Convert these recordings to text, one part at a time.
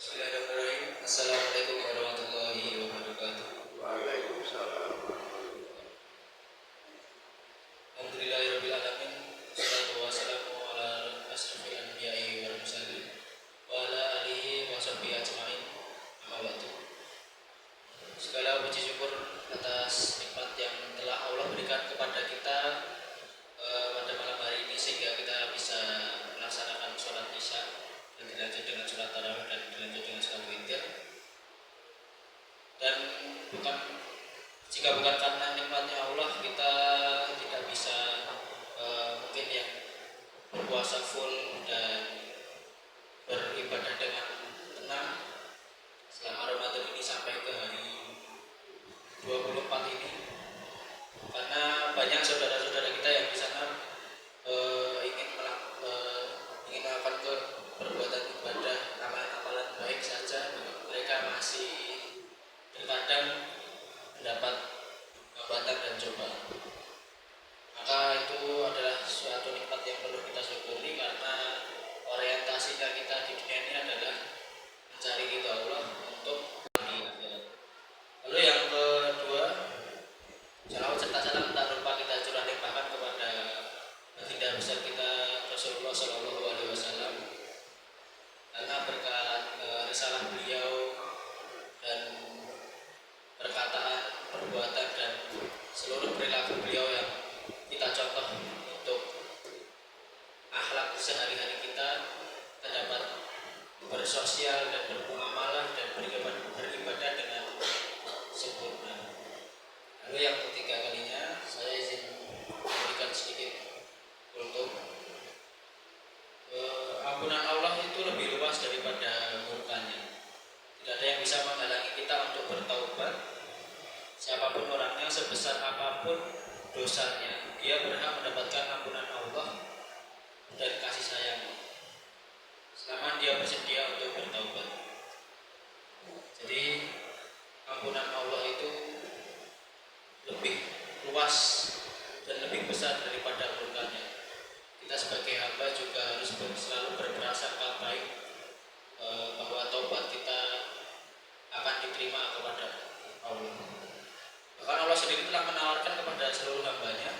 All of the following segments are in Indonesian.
Bismillahirrahmanirrahim. Assalamualaikum warahmatullahi wabarakatuh. Waalaikumsalam. Alhamdulillahirabbil alamin. Wassalatu wassalamu ala asyrofil anbiya'i wal mursalin wa ala alihi wa sahbihi ajmain. Amma ba'du. Segala puji syukur atas nikmat yang telah Allah berikan kepada kita pada malam hari ini sehingga kita bisa melaksanakan sholat isya dan dilanjut dengan sholat tarawih dan dilanjut dengan sholat witir. Dan bukan jika bukan karena nikmatnya Allah kita tidak bisa mungkin yang berpuasa full dan beribadah dengan tenang selama Ramadan ini sampai ke hari 24 ini, karena banyak saudara-saudara kita yang di sana ingin melakukan perbuatan ibadah, amalan-amalan baik saja, mereka masih terkadang mendapat hambatan dan cobaan. Maka itu adalah suatu nikmat yang perlu kita syukuri, karena orientasinya kita di dunia ini adalah mencari ridha Allah untuk di akhirat. Lalu yang kedua, salawat serta salam tak lupa kita curah limpahkan kepada baginda besar kita Rasulullah Shallallahu Alaihi Wasallam, karena berkat risalah beliau dan perkataan, perbuatan dan seluruh perilaku beliau yang kita contoh untuk akhlak sehari-hari kita dapat bersosial dan bermuamalah dan beribadah dengan sempurna. Lalu yang ketiga kalinya saya izin memberikan sedikit untuk ampunan Allah itu lebih luas daripada murkanya. Tidak ada yang bisa menghalangi kita untuk bertaubat. Siapapun orangnya, sebesar apapun dosanya, dia berhak mendapatkan ampunan Allah dan kasih sayang selama dia bersedia untuk bertaubat. Jadi ampunan Allah itu lebih luas dan lebih besar daripada murkanya. Kita sebagai hamba juga harus selalu berprasangka baik bahwa taubat kita akan diterima kepada Allah. Bahkan Allah sendiri telah menawarkan kepada seluruh hambanya,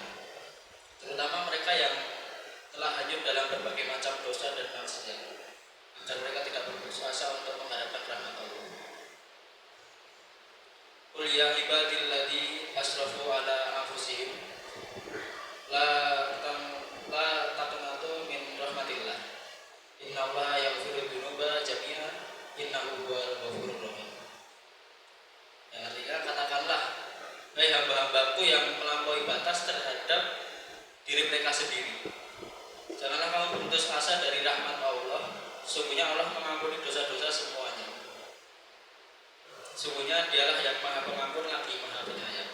terutama mereka yang telah hanyut dalam berbagai macam dosa dan maksiat, agar mereka tidak berputus asa untuk mengharapkan rahmat Allah. Qul ya ibadilladzi asrafu ala anfusihim la taqnatu min rahmatillah innallaha yaghfiru dzunuba jami'an innahu huwal ghafurur rahim. Yang artinya, katakanlah, hai hamba-hambaku yang melampaui batas terhadap diri mereka sendiri, janganlah kamu berputus asa dari rahmat Allah. Sungguhnya Allah mengampuni dosa-dosa semuanya. Sungguhnya dialah yang maha pengampun lagi maha penyayang.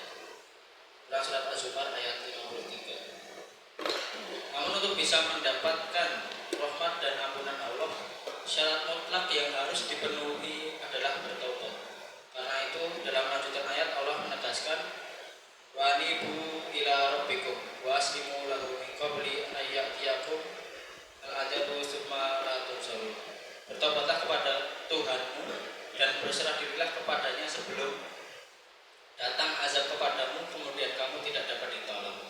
Dalam surat Az-Zumar ayat 53. Namun untuk bisa mendapatkan rahmat dan ampunan Allah, syarat mutlak yang harus dipenuhi adalah bertaubat. Karena itu dalam lanjutan ayat Allah menegaskan, wa anibu ila rabbikum wa aslimu lahu min qabli ayyatiyakum al-ajabu tsumma la tunzarun. Bertobatlah kepada Tuhanmu dan berserah dirilah kepadanya sebelum datang azab kepadamu, kemudian kamu tidak dapat ditolong.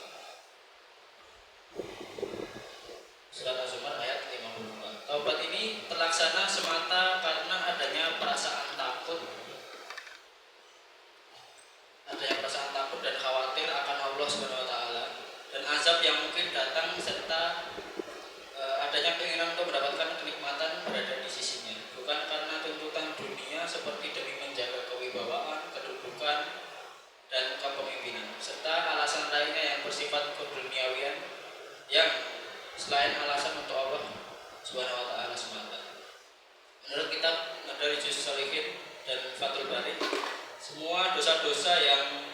Surat Az-Zumar ayat 54. Taubat ini terlaksana semata karena adanya perasaan takut dan khawatir akan Allah SWT dan azab yang mungkin datang, serta adanya keinginan untuk mendapatkan kenikmatan berada di sisinya, bukan karena tuntutan dunia seperti demi menjaga kewibawaan, kedudukan dan kepemimpinan, serta alasan lainnya yang bersifat keduniawian yang selain alasan untuk Allah SWT semata. Menurut kitab Madarijus Shalihin dan Fathul Bari, semua dosa-dosa yang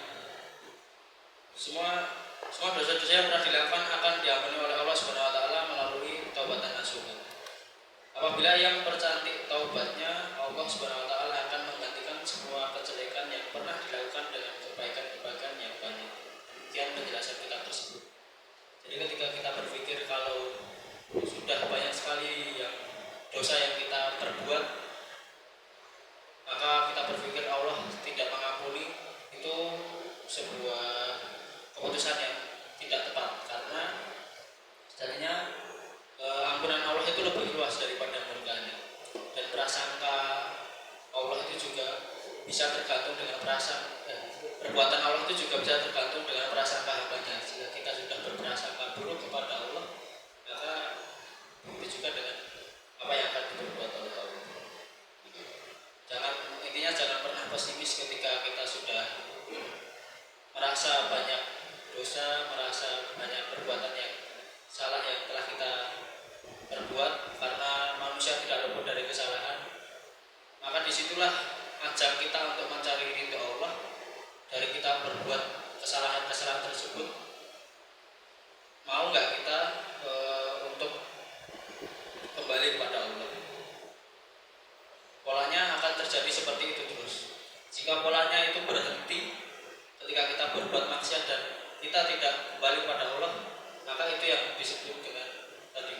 pernah dilakukan akan diampuni oleh Allah SWT melalui taubatan nasuha. Apabila yang percantik taubatnya, Allah SWT akan menggantikan semua kejelekan yang pernah dilakukan dengan kebaikan-kebaikan yang banyak. Demikian penjelasan kitab tersebut. Jadi ketika kita berpikir kalau sudah banyak sekali yang dosa yang kita perbuat, ampunan Allah itu lebih luas daripada murkanya, dan prasangka Allah itu juga bisa tergantung dengan perbuatan Allah itu juga bisa tergantung dengan prasangka hambanya. Jika kita sudah berprasangka buruk kepada Allah, maka itu juga dengan apa yang akan diperbuat oleh Allah. Jangan pernah pesimis ketika kita sudah merasa banyak dosa, merasa banyak perbuatan yang salah yang telah kita perbuat, karena manusia tidak luput dari kesalahan. Maka disitulah ajang kita untuk mencari ridho Allah dari kita berbuat kesalahan-kesalahan tersebut. Mau nggak kita untuk kembali kepada Allah? Polanya akan terjadi seperti itu terus. Jika polanya itu berhenti ketika kita berbuat maksiat dan kita tidak kembali pada Allah, maka itu yang disebut dengan tadi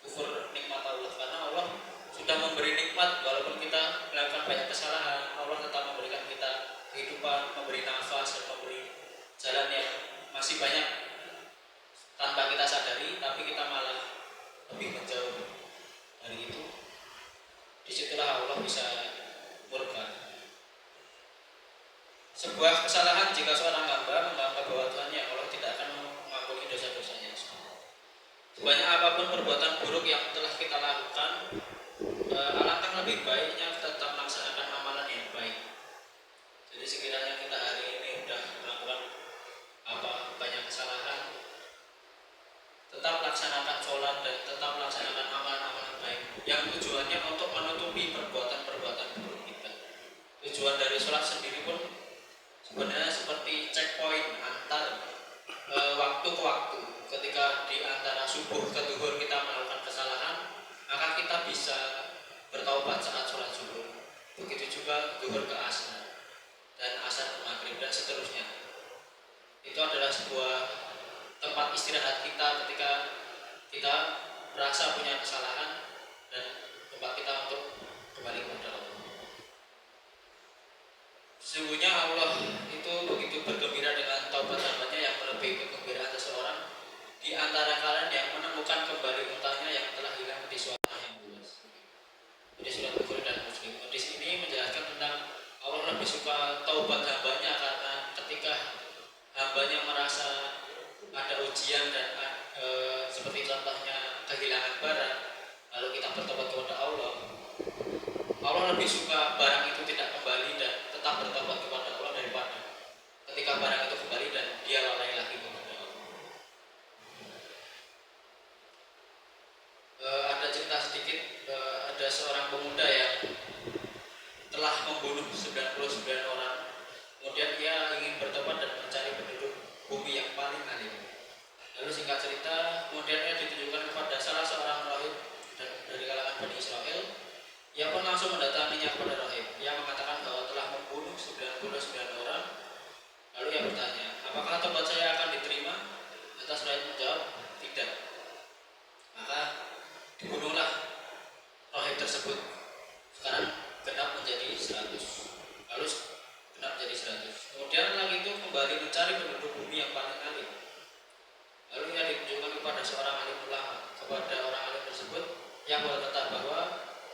kufur nikmat Allah. Karena Allah sudah memberi nikmat, walaupun kita melakukan banyak kesalahan, Allah tetap memberikan kita kehidupan, memberi nafas, dan memberi jalan yang masih banyak tanpa kita sadari, tapi kita malah lebih menjauh dari itu. Disitulah Allah bisa murka. Sebuah kesalahan jika seorang hamba menganggap bahwa Tuhannya Allah tidak akan mengampuni dosa-dosanya. Sebanyak apapun perbuatan buruk yang telah kita lakukan, alangkah lebih baiknya kita tetap melaksanakan amalan yang baik. Jadi sekiranya kita hari ini sudah melakukan banyak kesalahan, tetap laksanakan sholat dan tetap laksanakan amalan-amalan baik yang tujuannya untuk menutupi perbuatan-perbuatan buruk kita. Tujuan dari sholat sendiri pun sebenarnya seperti checkpoint antar waktu ke waktu. Ketika di antara subuh ke zuhur kita melakukan kesalahan, maka kita bisa bertaubat saat sholat zuhur. Begitu juga zuhur ke asar dan asar ke maghrib dan seterusnya. Itu adalah sebuah tempat istirahat kita ketika kita merasa punya kesalahan, dan tempat kita untuk kembali kepada Allah. Sesungguhnya Allah itu begitu bergembira dengan taubat hambanya yang melebihi kegembiraan seseorang di antara kalian yang menemukan kembali untanya yang telah hilang di suatu yang luas. Jadi surat Bukhari dan Muslim. Hadis ini menjelaskan tentang Allah lebih suka taubat hambanya karena ketika hambanya merasa ada ujian dan seperti contohnya kehilangan barang, lalu kita bertobat kepada Allah, Allah lebih suka barang itu tidak kembali dan tetap bertobat kepada Allah daripada ketika barang itu kembali dan dia lalai lagi kepada Allah. Ada cerita sedikit, ada seorang pemuda yang telah membunuh 99 orang, kemudian dia ingin bertobat dan mencari penduduk bumi yang paling alim. Lalu singkat cerita, kemudian dia ditunjukkan kepada salah seorang rahib dari kalangan Bani Israel. Ia pun langsung mendatanginya kepada rahib. Ia mengatakan bahwa telah membunuh 99 orang. Lalu ia bertanya, apakah tobat saya akan diterima? Atas rahib menjawab, tidak. Maka dibunuhlah rahib tersebut. Sekarang genap menjadi 100. Lalu genap menjadi 100. Kemudian lagi itu kembali mencari penduduk bumi yang paling alim. Lalu ia ditunjukkan kepada seorang alim ulama. Kepada orang alim tersebut yang berkata bahwa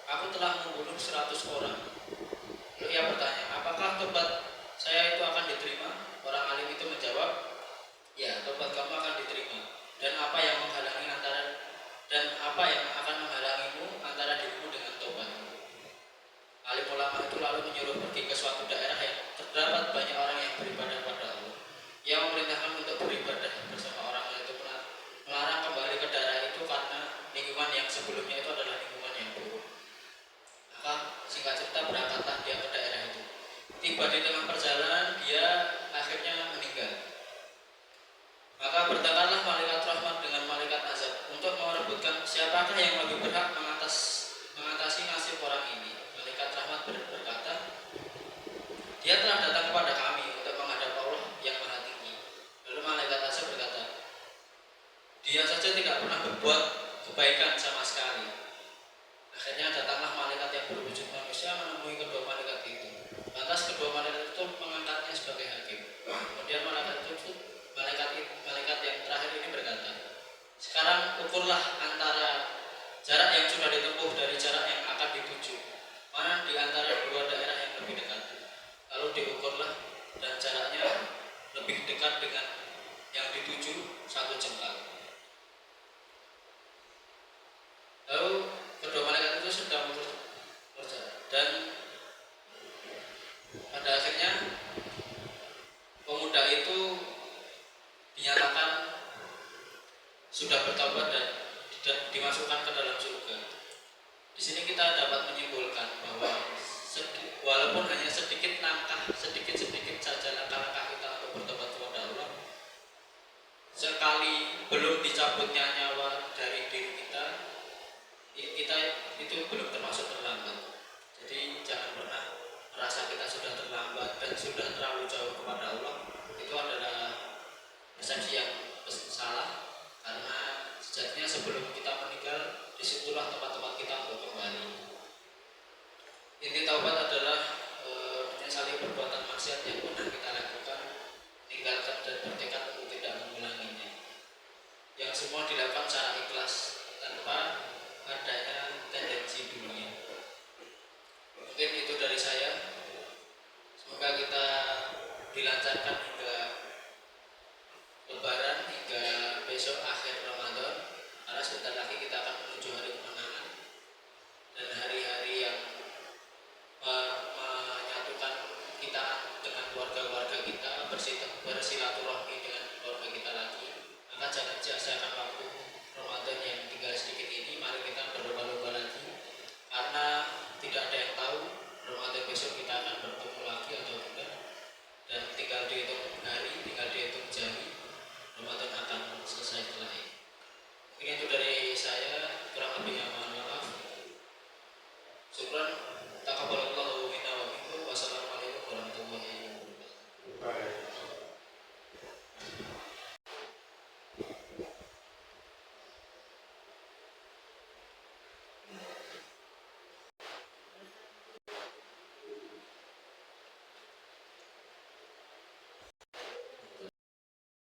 aku telah membunuh 100 orang. Lalu ia bertanya, apakah tobat saya itu akan diterima? Orang alim itu menjawab, ya, tobat kamu akan diterima. Dan apa yang akan menghalangimu antara dirimu dengan tobat? Alim ulama itu lalu menyuruh pergi ke suatu daerah yang terdapat banyak orang yang beribadah pada Allah. Ia memerintahkan untuk beribadah bersama orang itu, melarang kembali ke daerah itu karena lingkungan yang sebelumnya itu adalah lingkungan yang buruk. Maka singkat cerita berangkatlah dia ke daerah itu. Tiba di tengah perjalanan dia akhirnya meninggal. Maka bertengkarlah malaikat rahmat dengan malaikat azab untuk merebutkan siapakah yang lebih berhak mengatasi nasib orang ini. Malaikat rahmat berkata, dia telah datang kepada kami untuk menghadap Allah yang maha tinggi. Lalu malaikat azab berkata, dia saja tidak pernah berbuat kebaikan sama sekali. Akhirnya datanglah malaikat yang berwujud manusia menemui kedua malaikat itu. Lantas kedua malaikat itu mengangkatnya sebagai hakim. Kemudian malaikat yang terakhir ini berkata, sekarang ukurlah antara ditempuh dari jarak yang akan dituju, mana di antara dua daerah yang lebih dekat. Lalu diukurlah dan jaraknya lebih dekat dengan yang dituju 1 jengkal. Lalu kedua malaikat itu sedang berjalan dan pada akhirnya pemuda itu dinyatakan sudah bertobat dan dimasukkan ke dalam surga. Di sini kita dapat menyimpulkan bahwa walaupun hanya sedikit saja langkah-langkah kita untuk bertobat kepada Allah, sekali belum dicabutnya nyawa dari diri kita itu belum termasuk terlambat. Jadi jangan pernah merasa kita sudah terlambat dan sudah terlalu jauh kepada Allah. Itu adalah persepsi yang salah, karena sejatinya sebelum kita